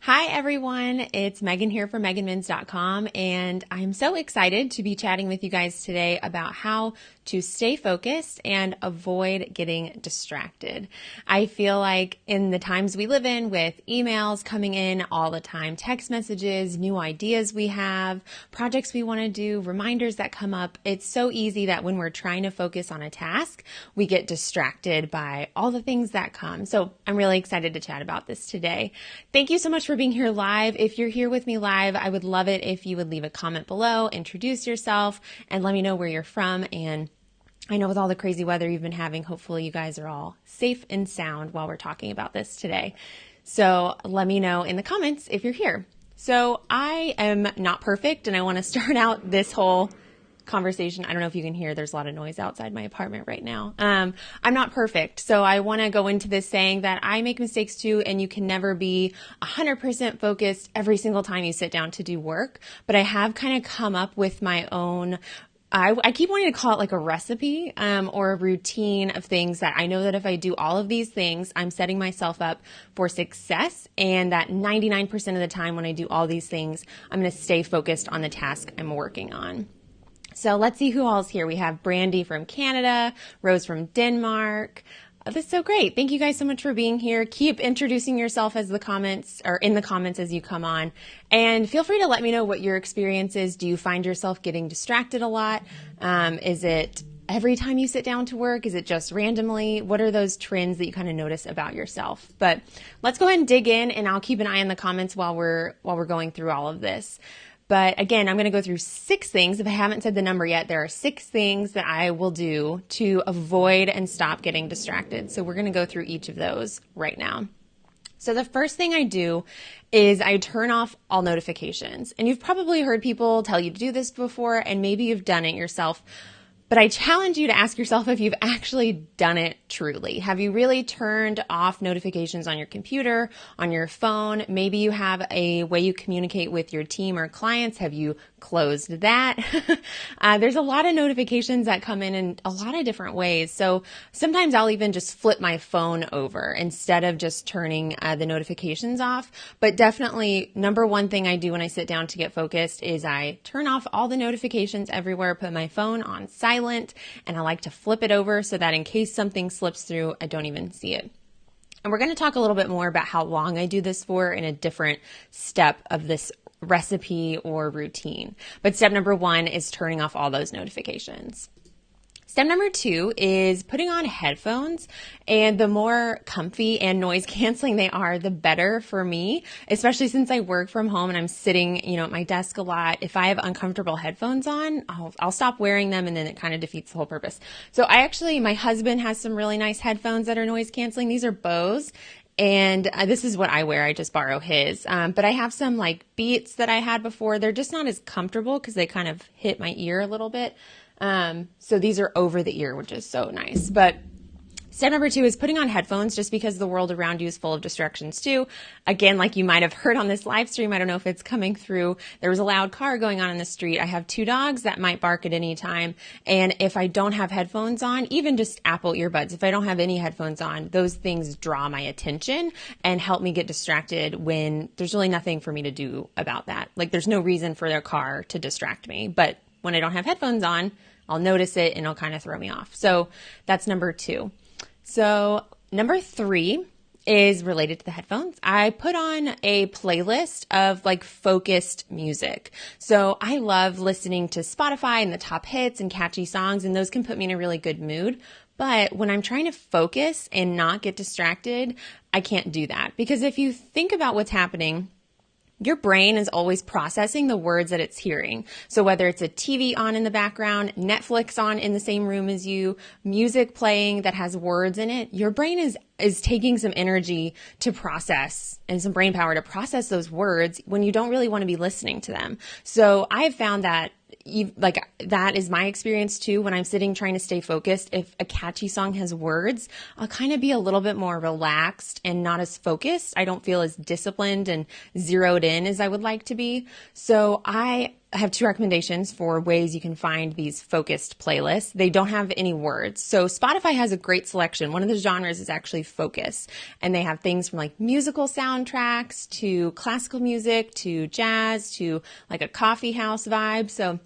Hi everyone, it's Megan here from meganmins.com, and I'm so excited to be chatting with you guys today about how to stay focused and avoid getting distracted. I feel like in the times we live in, with emails coming in all the time, text messages, new ideas we have, projects we want to do, reminders that come up, it's so easy that when we're trying to focus on a task, we get distracted by all the things that come. So I'm really excited to chat about this today. Thank you so much for being here live. If you're here with me live, I would love it if you would leave a comment below, introduce yourself, and let me know where you're from. And I know with all the crazy weather you've been having, hopefully you guys are all safe and sound while we're talking about this today. So let me know in the comments if you're here. So I am not perfect, and I want to start out this whole conversation. I don't know if you can hear, there's a lot of noise outside my apartment right now. I'm not perfect. So I want to go into this saying that I make mistakes too, and you can never be 100% focused every single time you sit down to do work. But I have kind of come up with my own, I keep wanting to call it like a recipe, or a routine of things that I know that if I do all of these things, I'm setting myself up for success. And that 99% of the time when I do all these things, I'm going to stay focused on the task I'm working on. So let's see who all's here. We have Brandy from Canada, Rose from Denmark. That's so great. Thank you guys so much for being here. Keep introducing yourself as the comments or in the comments as you come on. And feel free to let me know what your experience is. Do you find yourself getting distracted a lot? Is it every time you sit down to work? Is it just randomly? What are those trends that you kind of notice about yourself? But let's go ahead and dig in, and I'll keep an eye on the comments while we're going through all of this. But again, I'm going to go through 6 things. If I haven't said the number yet, there are 6 things that I will do to avoid and stop getting distracted. So we're going to go through each of those right now. So the first thing I do is I turn off all notifications. And you've probably heard people tell you to do this before, and maybe you've done it yourself. But I challenge you to ask yourself if you've actually done it truly. Have you really turned off notifications on your computer, on your phone? Maybe you have a way you communicate with your team or clients. Have you closed that? There's a lot of notifications that come in a lot of different ways. So sometimes I'll even just flip my phone over instead of just turning the notifications off. But definitely, number one thing I do when I sit down to get focused is I turn off all the notifications everywhere, put my phone on silent, and I like to flip it over so that in case something slips through, I don't even see it. And we're going to talk a little bit more about how long I do this for in a different step of this recipe or routine. But step number 1 is turning off all those notifications. Step number 2 is putting on headphones, and the more comfy and noise canceling they are, the better for me, especially since I work from home and I'm sitting, at my desk a lot. If I have uncomfortable headphones on, I'll stop wearing them, and then it kind of defeats the whole purpose. So my husband has some really nice headphones that are noise canceling. These are Bose. And this is what I wear. I just borrow his. But I have some like Beats that I had before. They're just not as comfortable because they kind of hit my ear a little bit. So these are over the ear, which is so nice. But step number 2 is putting on headphones, just because the world around you is full of distractions too. Again, like you might have heard on this live stream, I don't know if it's coming through. There was a loud car going on in the street. I have 2 dogs that might bark at any time. And if I don't have headphones on, even just Apple earbuds, if I don't have any headphones on, those things draw my attention and help me get distracted when there's really nothing for me to do about that. Like there's no reason for their car to distract me. But when I don't have headphones on, I'll notice it and it'll kind of throw me off. So that's number 2. So number 3 is related to the headphones. I put on a playlist of like focused music. So I love listening to Spotify and the top hits and catchy songs, and those can put me in a really good mood. But when I'm trying to focus and not get distracted, I can't do that, because if you think about what's happening, your brain is always processing the words that it's hearing. So whether it's a TV on in the background, Netflix on in the same room as you, music playing that has words in it, your brain is taking some energy to process and some brain power to process those words when you don't really want to be listening to them. So I have found that that is my experience too. When I'm sitting trying to stay focused, if a catchy song has words, I'll kind of be a little bit more relaxed and not as focused. I don't feel as disciplined and zeroed in as I would like to be. So I I have two recommendations for ways you can find these focused playlists. They don't have any words. So Spotify has a great selection. One of the genres is actually focus. And they have things from like musical soundtracks to classical music to jazz to like a coffee house vibe. So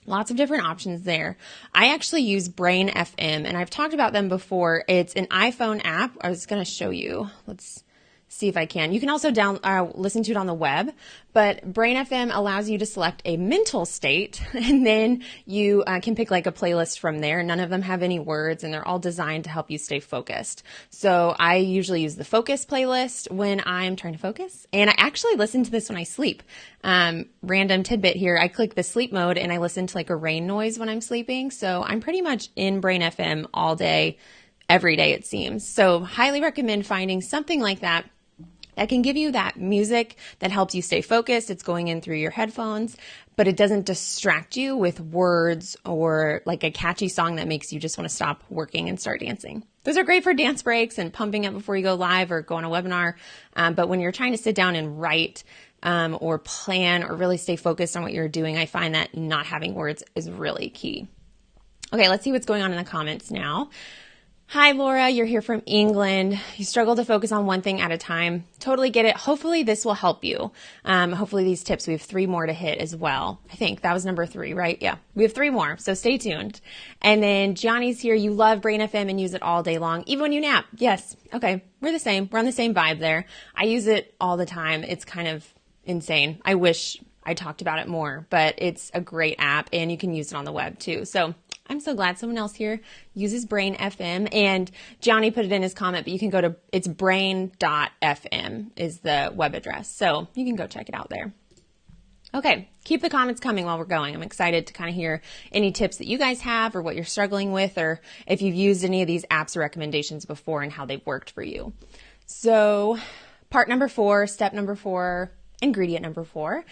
lots of different options there. I actually use Brain FM, and I've talked about them before. It's an iPhone app. I was going to show you. Let's see if I can. You can also listen to it on the web, but Brain FM allows you to select a mental state, and then you can pick like a playlist from there. None of them have any words, and they're all designed to help you stay focused. So I usually use the focus playlist when I'm trying to focus, and I actually listen to this when I sleep. Random tidbit here. I click the sleep mode and I listen to like a rain noise when I'm sleeping. So I'm pretty much in Brain FM all day, every day it seems. So highly recommend finding something like that can give you that music that helps you stay focused. It's going in through your headphones, but it doesn't distract you with words or like a catchy song that makes you just want to stop working and start dancing. Those are great for dance breaks and pumping up before you go live or go on a webinar. But when you're trying to sit down and write or plan or really stay focused on what you're doing, I find that not having words is really key. Okay, let's see what's going on in the comments now. Hi, Laura, you're here from England. You struggle to focus on one thing at a time. Totally get it. Hopefully this will help you. Hopefully these tips, we have 3 more to hit as well. I think that was number 3, right? Yeah, we have 3 more, so stay tuned. And then Johnny's here. You love Brain FM and use it all day long, even when you nap. Yes. Okay. We're the same. We're on the same vibe there. I use it all the time. It's kind of insane. I wish I talked about it more, but it's a great app and you can use it on the web too. So I'm so glad someone else here uses Brain FM, and Johnny put it in his comment, but you can go to, it's brain.fm is the web address. So you can go check it out there. Okay. Keep the comments coming while we're going. I'm excited to kind of hear any tips that you guys have or what you're struggling with, or if you've used any of these apps or recommendations before and how they've worked for you. So part number 4, step number 4, ingredient number 4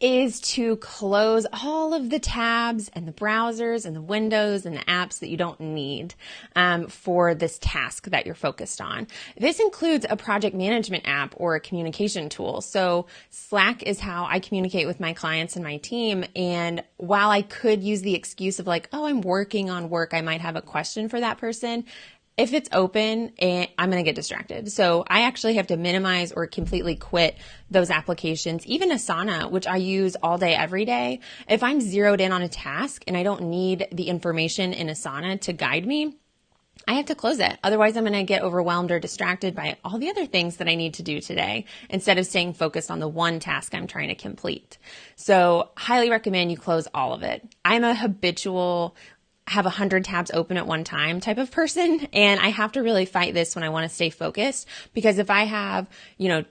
is to close all of the tabs and the browsers and the windows and the apps that you don't need for this task that you're focused on. This includes a project management app or a communication tool. So Slack is how I communicate with my clients and my team. And while I could use the excuse of like, oh, I'm working on work, I might have a question for that person. If it's open, I'm going to get distracted. So I actually have to minimize or completely quit those applications. Even Asana, which I use all day, every day. If I'm zeroed in on a task and I don't need the information in Asana to guide me, I have to close it. Otherwise, I'm going to get overwhelmed or distracted by all the other things that I need to do today instead of staying focused on the one task I'm trying to complete. So highly recommend you close all of it. I'm a habitual have 100 tabs open at one time type of person. And I have to really fight this when I want to stay focused, because if I have,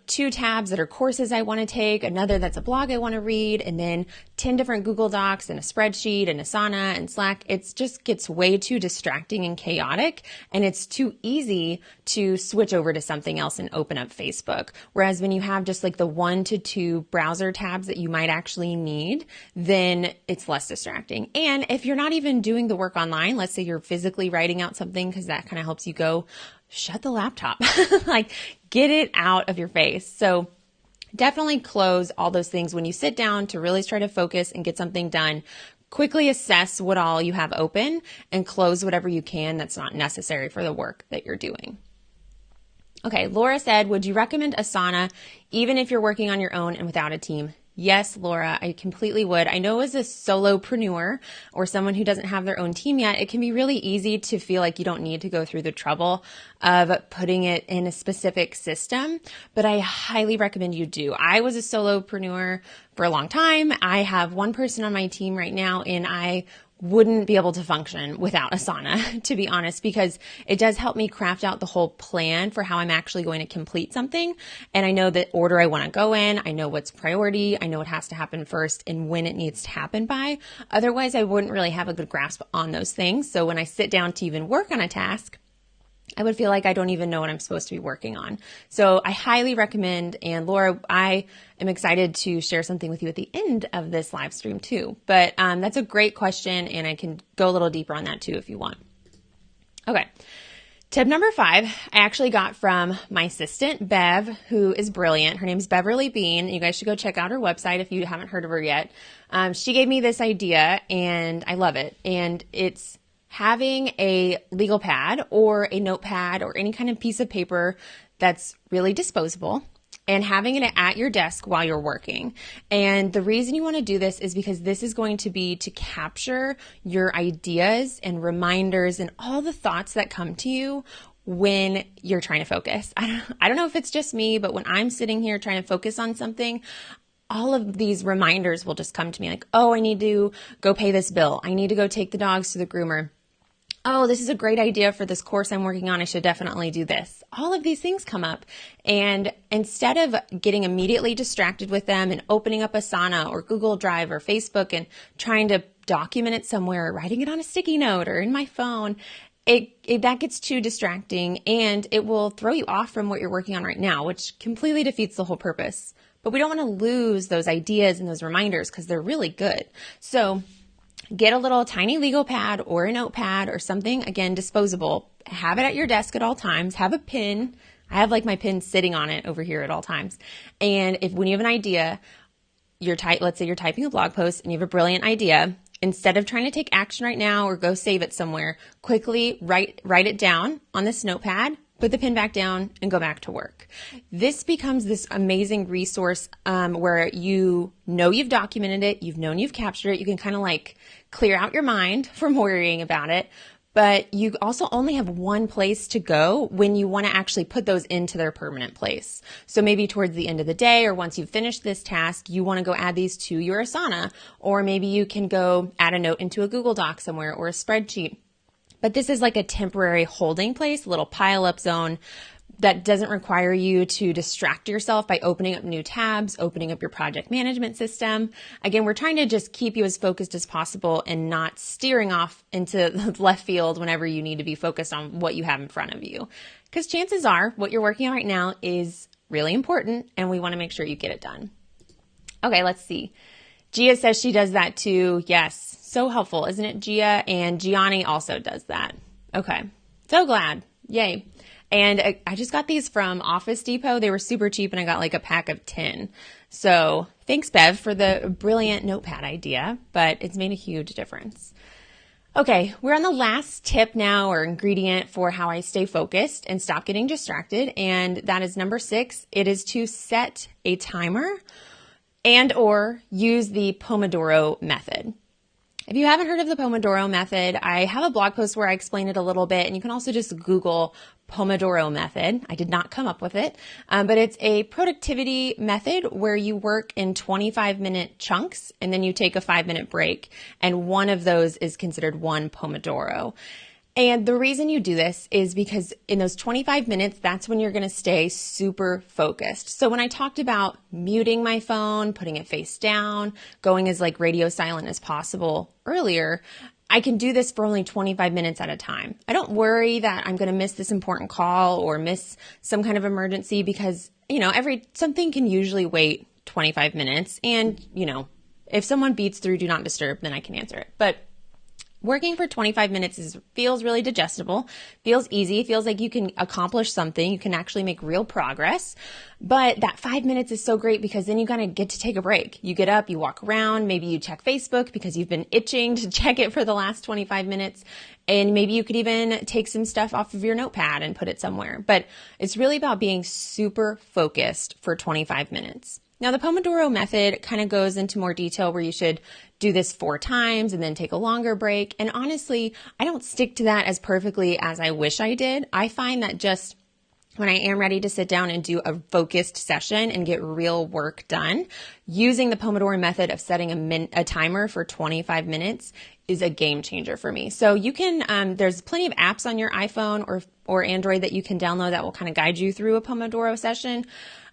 2 tabs that are courses I want to take, another that's a blog I want to read, and then 10 different Google Docs and a spreadsheet and Asana and Slack, it just gets way too distracting and chaotic. And it's too easy to switch over to something else and open up Facebook. Whereas when you have just like the 1 to 2 browser tabs that you might actually need, then it's less distracting. And if you're not even doing the work online, let's say you're physically writing out something, because that kind of helps you go, shut the laptop, like get it out of your face. So definitely close all those things when you sit down to really try to focus and get something done. Quickly assess what all you have open and close whatever you can that's not necessary for the work that you're doing. Okay, Laura said, would you recommend Asana even if you're working on your own and without a team? Yes, Laura, I completely would. I know as a solopreneur or someone who doesn't have their own team yet, it can be really easy to feel like you don't need to go through the trouble of putting it in a specific system, but I highly recommend you do. I was a solopreneur for a long time. I have one person on my team right now, and I wouldn't be able to function without Asana, to be honest, because it does help me craft out the whole plan for how I'm actually going to complete something. And I know the order I want to go in. I know what's priority. I know what has to happen first and when it needs to happen by. Otherwise, I wouldn't really have a good grasp on those things. So when I sit down to even work on a task, I would feel like I don't even know what I'm supposed to be working on. So I highly recommend, and Laura, I am excited to share something with you at the end of this live stream too. But that's a great question, and I can go a little deeper on that too if you want. Okay. Tip number 5, I actually got from my assistant, Bev, who is brilliant. Her name's Beverly Bean. You guys should go check out her website if you haven't heard of her yet. She gave me this idea and I love it. And it's having a legal pad or a notepad or any kind of piece of paper that's really disposable and having it at your desk while you're working. And the reason you want to do this is because this is going to be to capture your ideas and reminders and all the thoughts that come to you when you're trying to focus. I don't know if it's just me, but when I'm sitting here trying to focus on something, all of these reminders will just come to me like, oh, I need to go pay this bill. I need to go take the dogs to the groomer. Oh, this is a great idea for this course I'm working on. I should definitely do this. All of these things come up. And instead of getting immediately distracted with them and opening up Asana or Google Drive or Facebook and trying to document it somewhere, or writing it on a sticky note or in my phone, that gets too distracting and it will throw you off from what you're working on right now, which completely defeats the whole purpose. But we don't want to lose those ideas and those reminders because they're really good. So get a little tiny legal pad or a notepad or something, again, disposable. Have it at your desk at all times. Have a pin. I have like my pin sitting on it over here at all times. And when you have an idea, let's say you're typing a blog post and you have a brilliant idea, instead of trying to take action right now or go save it somewhere, quickly write it down on this notepad, put the pin back down and go back to work. This becomes this amazing resource where you know you've documented it, you've captured it, you can kind of like clear out your mind from worrying about it, but you also only have one place to go when you want to actually put those into their permanent place. So maybe towards the end of the day or once you've finished this task, you want to go add these to your Asana, or maybe you can go add a note into a Google Doc somewhere or a spreadsheet. But this is like a temporary holding place, a little pile-up zone that doesn't require you to distract yourself by opening up new tabs, opening up your project management system. Again, we're trying to just keep you as focused as possible and not steering off into left field whenever you need to be focused on what you have in front of you. Because chances are what you're working on right now is really important and we want to make sure you get it done. Okay, let's see. Gia says she does that too. Yes. So helpful, isn't it, Gia? And Gianni also does that. Okay. So glad. Yay. And I just got these from Office Depot. They were super cheap and I got like a pack of 10. So thanks, Bev, for the brilliant notepad idea, but it's made a huge difference. Okay, we're on the last tip now or ingredient for how I stay focused and stop getting distracted. And that is number 6. It is to set a timer and or use the Pomodoro method. If you haven't heard of the Pomodoro method, I have a blog post where I explain it a little bit, and you can also just Google Pomodoro method. I did not come up with it, but it's a productivity method where you work in 25-minute chunks, and then you take a 5-minute break, and one of those is considered one Pomodoro. And the reason you do this is because in those 25 minutes, that's when you're going to stay super focused. So when I talked about muting my phone, putting it face down, going as like radio silent as possible earlier, I can do this for only 25 minutes at a time. I don't worry that I'm going to miss this important call or miss some kind of emergency because, something can usually wait 25 minutes. And, if someone beats through do not disturb, then I can answer it. But working for 25 minutes feels really digestible, feels easy, feels like you can accomplish something, you can actually make real progress. But that 5 minutes is so great because then you kind of get to take a break. You get up, you walk around, maybe you check Facebook because you've been itching to check it for the last 25 minutes. And maybe you could even take some stuff off of your notepad and put it somewhere. But it's really about being super focused for 25 minutes. Now, the Pomodoro method kind of goes into more detail where you should do this 4 times and then take a longer break. And honestly, I don't stick to that as perfectly as I wish I did. I find that just when I am ready to sit down and do a focused session and get real work done, using the Pomodoro method of setting a timer for 25 minutes is a game changer for me. So you can, there's plenty of apps on your iPhone or Android that you can download that will kind of guide you through a Pomodoro session.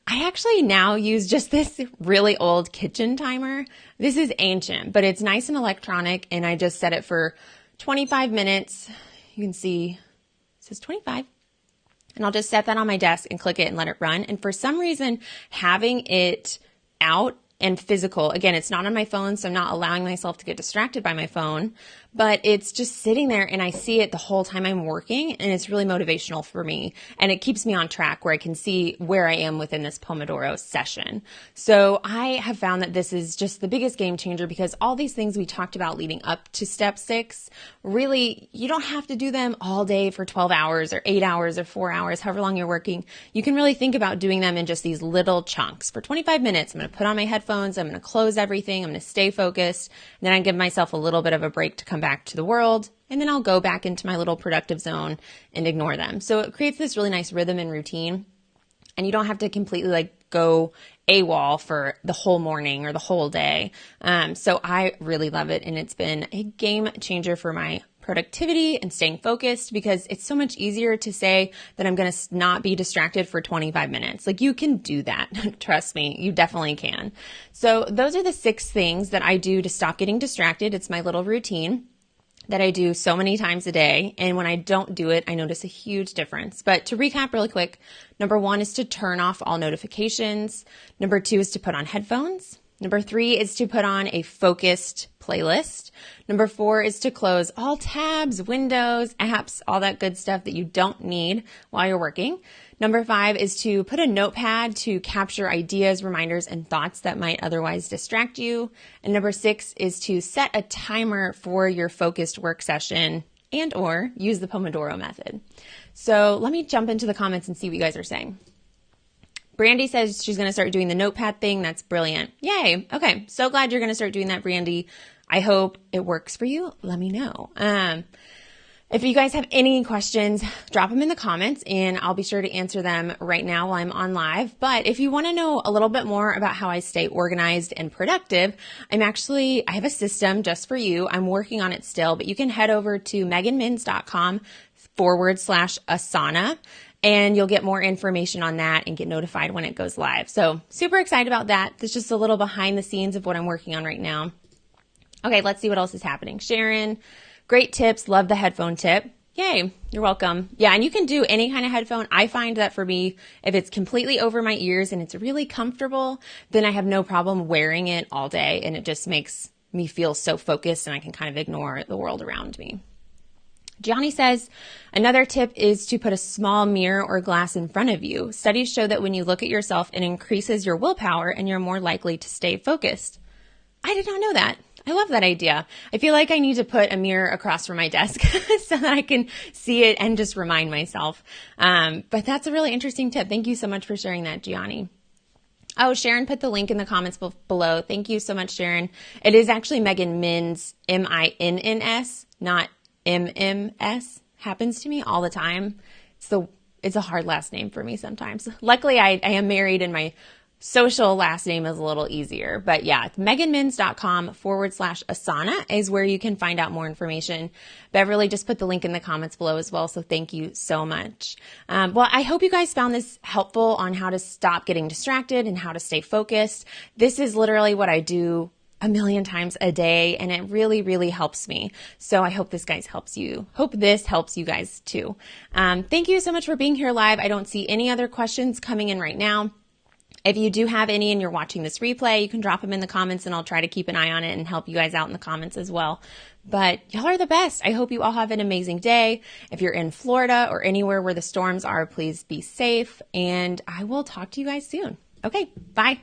I actually now use just this really old kitchen timer. This is ancient, but it's nice and electronic, and I just set it for 25 minutes. You can see it says 25. And I'll just set that on my desk and click it and let it run. And for some reason, having it out and physical. Again, it's not on my phone, so I'm not allowing myself to get distracted by my phone, but it's just sitting there and I see it the whole time I'm working, and it's really motivational for me. And it keeps me on track where I can see where I am within this Pomodoro session. So I have found that this is just the biggest game changer, because all these things we talked about leading up to step 6, really, you don't have to do them all day for 12 hours or 8 hours or 4 hours, however long you're working. You can really think about doing them in just these little chunks. For 25 minutes, I'm going to put on my headphones, I'm going to close everything, I'm going to stay focused, and then I give myself a little bit of a break to come back to the world, and then I'll go back into my little productive zone and ignore them. So it creates this really nice rhythm and routine, and you don't have to completely like go AWOL for the whole morning or the whole day. So I really love it, and it's been a game changer for my productivity and staying focused, because it's so much easier to say that I'm going to not be distracted for 25 minutes. Like, you can do that. Trust me, you definitely can. So those are the 6 things that I do to stop getting distracted. It's my little routine that I do so many times a day. And when I don't do it, I notice a huge difference. But to recap really quick, number 1 is to turn off all notifications. Number 2 is to put on headphones. Number 3 is to put on a focused playlist. Number 4 is to close all tabs, windows, apps, all that good stuff that you don't need while you're working. Number 5 is to put a notepad to capture ideas, reminders, and thoughts that might otherwise distract you. And number 6 is to set a timer for your focused work session and or use the Pomodoro method. So let me jump into the comments and see what you guys are saying. Brandy says she's going to start doing the notepad thing. That's brilliant. Yay. Okay. So glad you're going to start doing that, Brandy. I hope it works for you. Let me know. If you guys have any questions, drop them in the comments and I'll be sure to answer them right now while I'm on live. But if you want to know a little bit more about how I stay organized and productive, I have a system just for you. I'm working on it still, but you can head over to meganmins.com/Asana. And you'll get more information on that and get notified when it goes live. So super excited about that. That's just a little behind the scenes of what I'm working on right now. Okay, let's see what else is happening. Sharon, great tips. Love the headphone tip. Yay, you're welcome. Yeah, and you can do any kind of headphone. I find that for me, if it's completely over my ears and it's really comfortable, then I have no problem wearing it all day. And it just makes me feel so focused and I can kind of ignore the world around me. Gianni says, another tip is to put a small mirror or glass in front of you. Studies show that when you look at yourself, it increases your willpower and you're more likely to stay focused. I did not know that. I love that idea. I feel like I need to put a mirror across from my desk so that I can see it and just remind myself. But that's a really interesting tip. Thank you so much for sharing that, Gianni. Oh, Sharon put the link in the comments below. Thank you so much, Sharon. It is actually Megan Mins, M-I-N-N-S, not MMS. Happens to me all the time. It's a hard last name for me sometimes. Luckily, I am married and my social last name is a little easier. But yeah, meganmins.com/Asana is where you can find out more information. Beverly just put the link in the comments below as well. So thank you so much. Well, I hope you guys found this helpful on how to stop getting distracted and how to stay focused. This is literally what I do a million times a day, and it really, really helps me. So I hope this helps you. Hope this helps you guys too. Thank you so much for being here live. I don't see any other questions coming in right now. If you do have any and you're watching this replay, you can drop them in the comments and I'll try to keep an eye on it and help you guys out in the comments as well. But y'all are the best. I hope you all have an amazing day. If you're in Florida or anywhere where the storms are, please be safe, and I will talk to you guys soon. Okay, bye.